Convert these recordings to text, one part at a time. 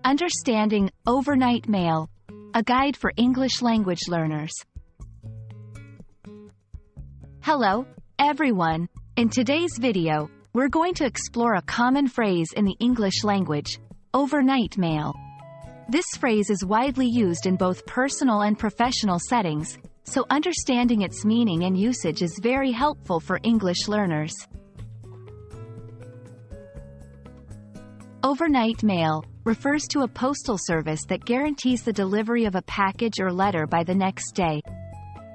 Understanding overnight mail, a guide for English language learners. Hello, everyone. In today's video, we're going to explore a common phrase in the English language, overnight mail. This phrase is widely used in both personal and professional settings, so understanding its meaning and usage is very helpful for English learners. Overnight mail refers to a postal service that guarantees the delivery of a package or letter by the next day.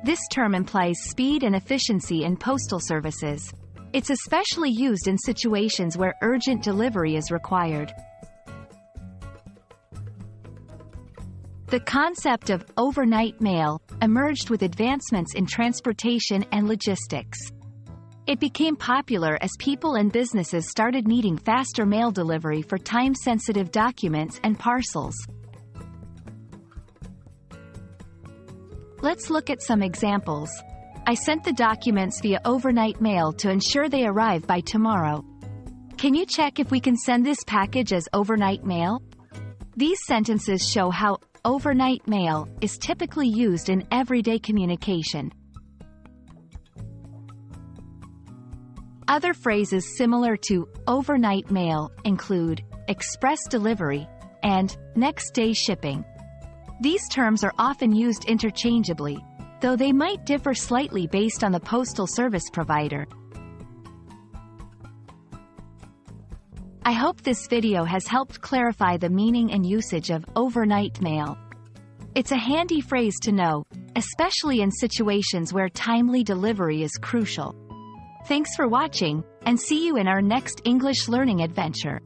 This term implies speed and efficiency in postal services. It's especially used in situations where urgent delivery is required. The concept of overnight mail emerged with advancements in transportation and logistics. It became popular as people and businesses started needing faster mail delivery for time-sensitive documents and parcels. Let's look at some examples. I sent the documents via overnight mail to ensure they arrive by tomorrow. Can you check if we can send this package as overnight mail? These sentences show how overnight mail is typically used in everyday communication. Other phrases similar to overnight mail include express delivery and next-day shipping. These terms are often used interchangeably, though they might differ slightly based on the postal service provider. I hope this video has helped clarify the meaning and usage of overnight mail. It's a handy phrase to know, especially in situations where timely delivery is crucial. Thanks for watching, and see you in our next English learning adventure.